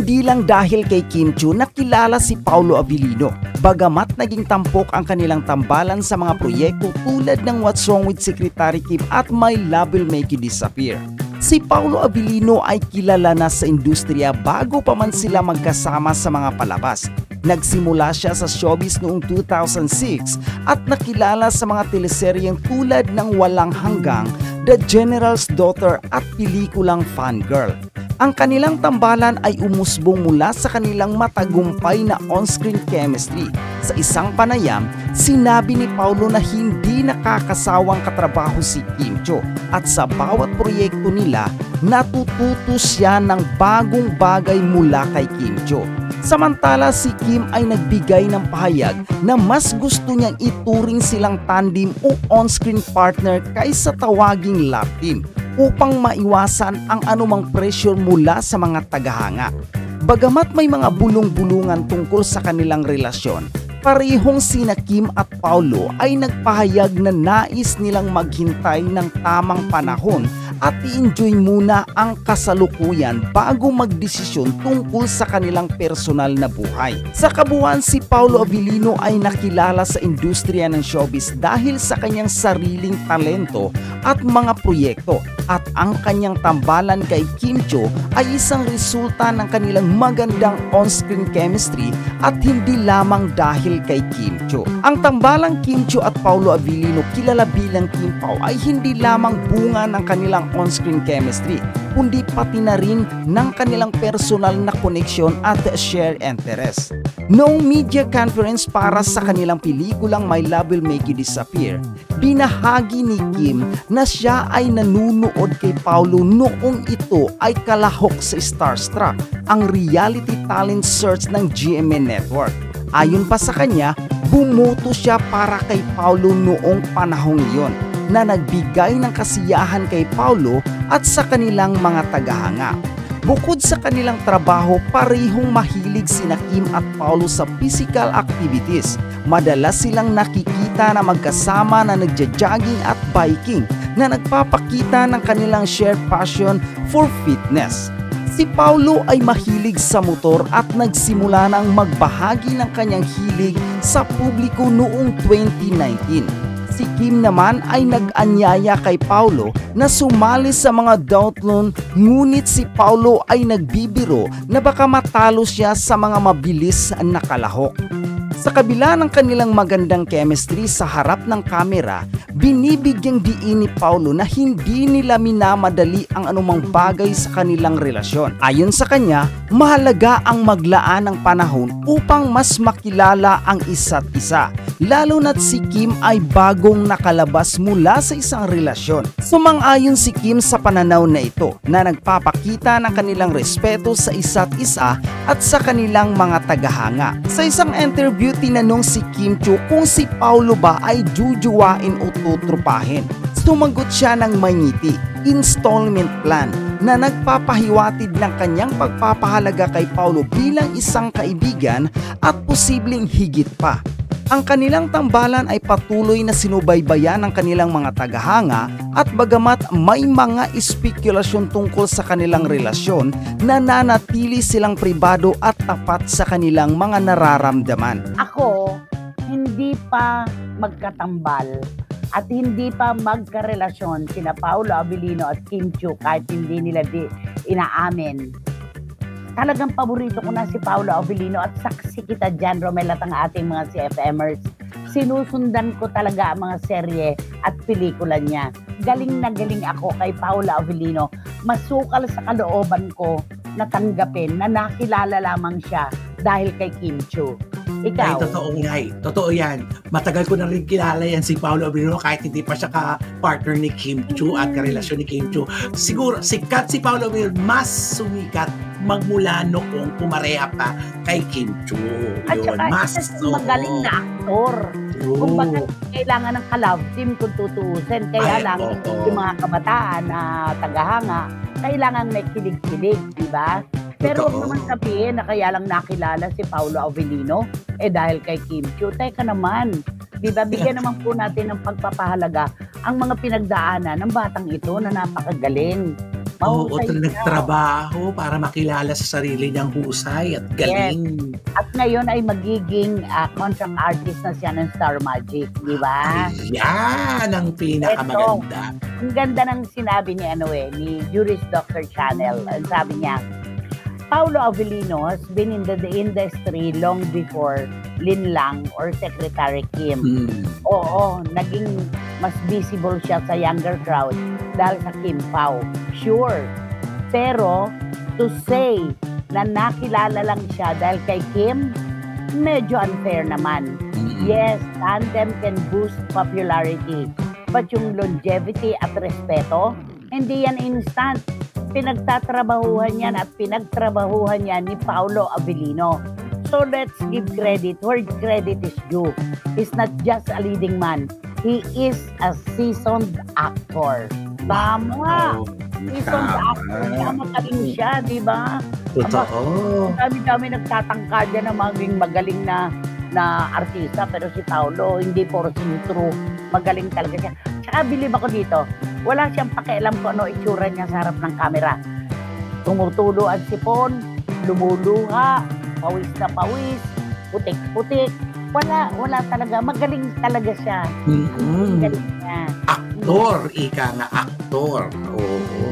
Hindi lang dahil kay Kim Chiu nakilala si Paolo Abilino, bagamat naging tampok ang kanilang tambalan sa mga proyekto tulad ng What's Wrong with Secretary Kim at My Love Will Make You Disappear. Si Paolo Abilino ay kilala na sa industriya bago pa man sila magkasama sa mga palabas. Nagsimula siya sa showbiz noong 2006 at nakilala sa mga teleseryeng tulad ng Walang Hanggang, The General's Daughter at pelikulang Fangirl. Ang kanilang tambalan ay umusbong mula sa kanilang matagumpay na on-screen chemistry. Sa isang panayam, sinabi ni Paolo na hindi nakakasawang katrabaho si Kim Chiu at sa bawat proyekto nila, natututo siya ng bagong bagay mula kay Kim Chiu. Samantala si Kim ay nagbigay ng pahayag na mas gusto niyang ituring silang tandem o on-screen partner kaysa tawaging love team upang maiwasan ang anumang pressure mula sa mga tagahanga. Bagamat may mga bulong-bulungan tungkol sa kanilang relasyon, parehong sina Kim at Paolo ay nagpahayag na nais nilang maghintay ng tamang panahon at i-enjoy muna ang kasalukuyan bago magdesisyon tungkol sa kanilang personal na buhay. Sa kabuuan, si Paolo Abilino ay nakilala sa industriya ng showbiz dahil sa kanyang sariling talento at mga proyekto, at ang kanyang tambalan kay Kim Chiu ay isang resulta ng kanilang magandang on-screen chemistry at hindi lamang dahil kay Kim Chiu. Ang tambalang Kim Chiu at Paolo Abilino, kilala bilang Kim Pao, ay hindi lamang bunga ng kanilang on-screen chemistry, kundi pati na rin ng kanilang personal na koneksyon at shared interest. Noong media conference para sa kanilang pelikulang My Love Will Make You Disappear, binahagi ni Kim na siya ay nanunood kay Paolo noong ito ay kalahok sa Starstruck, ang reality talent search ng GMA Network. Ayon pa sa kanya, bumoto siya para kay Paolo noong panahong iyon, na nagbigay ng kasiyahan kay Paolo at sa kanilang mga tagahanga. Bukod sa kanilang trabaho, parehong mahilig sina Kim at Paolo sa physical activities. Madalas silang nakikita na magkasama na nagja-jogging at biking, na nagpapakita ng kanilang shared passion for fitness. Si Paolo ay mahilig sa motor at nagsimula nang magbahagi ng kanyang hilig sa publiko noong 2019. Si Kim naman ay nag-anyaya kay Paolo na sumali sa mga duathlon, ngunit si Paolo ay nagbibiro na baka matalo siya sa mga mabilis na kalahok. Sa kabila ng kanilang magandang chemistry sa harap ng kamera, binibigyang diin ni Paolo na hindi nila minamadali ang anumang bagay sa kanilang relasyon. Ayon sa kanya, mahalaga ang maglaan ng panahon upang mas makilala ang isa't isa, lalo na't si Kim ay bagong nakalabas mula sa isang relasyon. Sumang-ayon si Kim sa pananaw na ito, na nagpapakita ng kanilang respeto sa isa't isa at sa kanilang mga tagahanga. Sa isang interview, tinanong si Kim Chiu kung si Paolo ba ay jujuwain o tutrupahin. Sumagot siya ng may ngiti, installment plan, na nagpapahiwatid ng kanyang pagpapahalaga kay Paolo bilang isang kaibigan at posibleng higit pa. Ang kanilang tambalan ay patuloy na sinubaybayan ng kanilang mga tagahanga, at bagamat may mga espekulasyon tungkol sa kanilang relasyon, nananatili silang pribado at tapat sa kanilang mga nararamdaman. Ako, hindi pa magkatambal at hindi pa magkarelasyon sina Paolo Abilino at Kim Chiu, kahit hindi nila inaamin. Talagang paborito ko na si Paolo Abilino, at saksi kita dyan, Romel, at ang ating mga CFMers. Sinusundan ko talaga ang mga serye at pelikula niya. Galing na galing ako kay Paolo Abilino. Masukal sa kalooban ko na tanggapin na nakilala lamang siya dahil kay Kim Chiu. Ikaw? Ay, totoo yan. Matagal ko na rin kilala yan si Paolo Abilino kahit hindi pa siya ka-partner ni Kim Chiu at karelasyon ni Kim Chiu. Siguro, sikat si Paolo Abilino, mas sumikat magmula noong pumareha pa kay Kim Chiu. At saka, magaling na aktor. Kung bakit kailangan ng ka-love team kung tutuusin. Kaya lang, yung mga kabataan na tagahanga, kailangan may kilig-kilig, di ba? Pero huwag naman sabihin na kaya lang nakilala si Paolo Abilino dahil kay Kim Chiu. Teka naman, di ba, bigyan naman po natin ng pagpapahalaga ang mga pinagdaanan ng batang ito na napakagaling. Oo, Mahusay siya. nagtrabaho para makilala sa sarili niyang husay at galing. At ngayon ay magiging contract artist na siya ng Star Magic, di ba? Ayan ang pinakamaganda. Ang ganda ng sinabi ni Juris Doctor Channel. Ang sabi niya, Paolo Avellino has been in the industry long before Lin Lang or Secretary Kim. Oo, naging mas visible siya sa younger crowd dahil sa Kim Pao. Sure. Pero, to say na nakilala lang siya dahil kay Kim, medyo unfair naman. Yes, tandem can boost popularity. But yung longevity at respeto, hindi yan instant. Pinagtatrabahuhan yan at pinagtrabahuhan yan ni Paolo Avellino. So let's give credit where credit is due. He's not just a leading man. He is a seasoned actor. Tama! Seasoned actor. Magaling siya, di ba? Totoo. Dami-dami nagtatangka dyan na maging magaling na artista. Pero si Paolo, hindi portion true. Magaling talaga siya. Tsaka bilib ako dito. Wala siyang pakialam kung ano itsura niya sa harap ng camera. Tumutulo ang sipon, lumuluha, pawis na pawis, putik-putik. Wala talaga. Magaling talaga siya. Magaling niya. Aktor, ika nga, aktor. Oo.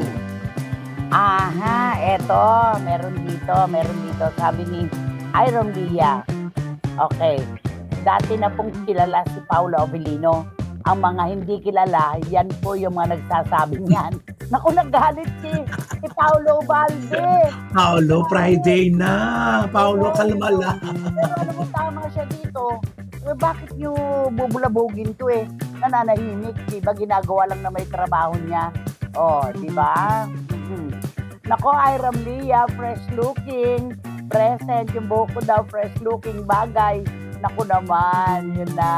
Aha, eto. Meron dito. Sabi ni Iron Lia. Okay. Dati na pong kilala si Paolo Avellino. Ang mga hindi kilala, yan po yung mga nagsasabi niyan. Naku, naggalit si Paolo Ubalde. Paolo, Friday na. Paolo, kalma lang. Pero alam mo, tama siya dito. Bakit niyo bubulabugin to Nananahimik, di ba? Ginagawa lang na may trabaho niya. Di ba? Nako, Iram Lia, fresh looking. Present, yung buhok ko daw, fresh looking bagay. Naku naman, yun na.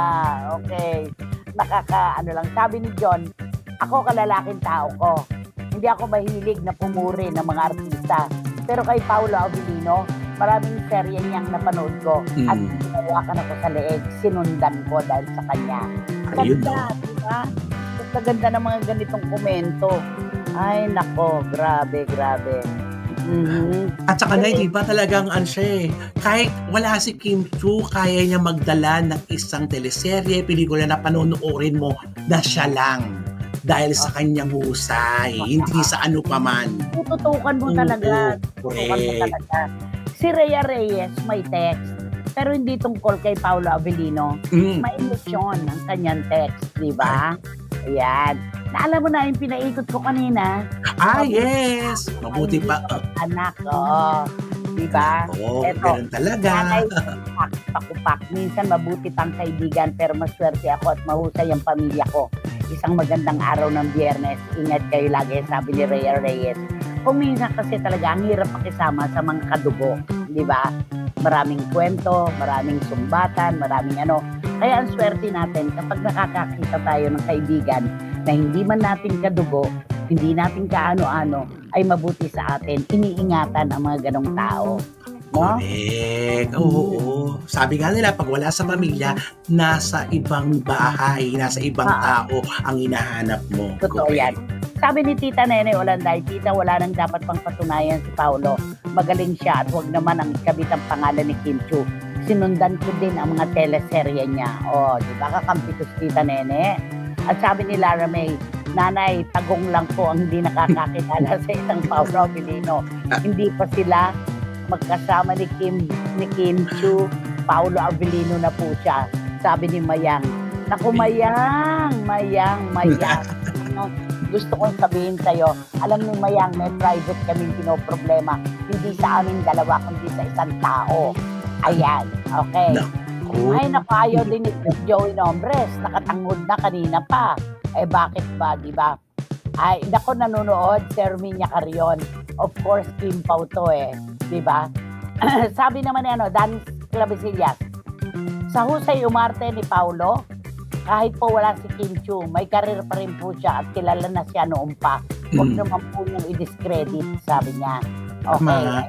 Okay. Lang. Sabi ni John, ako kalalaking tao ko. Hindi ako mahilig na pumuri ng mga artista. Pero kay Paolo Avellino, maraming serye niyang napanood ko. At ginawakan ako sa leeg. Sinundan ko dahil sa kanya. Ganda, diba? Basta ganda ng mga ganitong komento. Ay, nako, grabe. At saka na, di ba talagang kahit wala si Kim Chiu, kaya niya magdala ng isang teleserye, pelikula na panonoorin mo na siya lang. Dahil sa kanyang husay, hindi sa ano pa man. Tututukan mo talaga. Correct. Si Rhea Reyes may text, pero hindi tungkol kay Paolo Avellino. May emosyon ang kanyang text, di ba? Ayan. Naalam mo na yung pinaikot ko kanina. Yes! Mabuti pa. Anak, diba? Ganun talaga. Pakupak. Minsan mabuti pang kaibigan, pero maswerte ako at mahusay ang pamilya ko. Isang magandang araw ng Biyernes. Ingat kayo lagi, sabi ni Rhea Reyes. Kung minsan kasi talaga, ang hirap pakisama sa mga kadugo. Diba? Maraming kwento, maraming sumbatan, maraming Kaya ang swerte natin kapag nakakakita tayo ng kaibigan na hindi man natin kadugo, hindi natin kaano-ano, ay mabuti sa atin. Iniingatan ang mga ganong tao. No? Correct. Oo. Sabi nga nila, pag wala sa pamilya, nasa ibang bahay, nasa ibang tao ang hinahanap mo. Totoo yan. Sabi ni Tita Nene Olanday, Tita, wala nang dapat pang patunayan si Paolo. Magaling siya at huwag naman ang ikabit ang pangalan ni Kim Chiu. Sinundan ko din ang mga teleserye niya. Di ba? Kakampi ko si Tita Nene. At sabi ni Lara May, Nanay, tagong lang po ang hindi nakakakilala sa isang Paolo Avellino. Hindi pa sila magkasama ni Kim Chiu. Paolo Avellino na po siya. Sabi ni Mayang. Naku, Mayang. Gusto kong sabihin sa'yo, alam ni Mayang, may private kaming pinoproblema. Hindi sa aming dalawa, kundi sa isang tao. Ayan, okay. Ay, ayaw din ni Joey Nombres. Nakatangod na kanina pa. Bakit ba, di ba? Ay, nako, nanonood, Sir Minya Carion. Of course, Kim Pao to di ba? Sabi naman Dan Clavesillas, sa husay umarte ni Paolo, kahit po wala si Kim Chiu, may karir pa rin po siya at kilala na siya noon pa. Huwag naman po niyang i-discredit, sabi niya. Okay.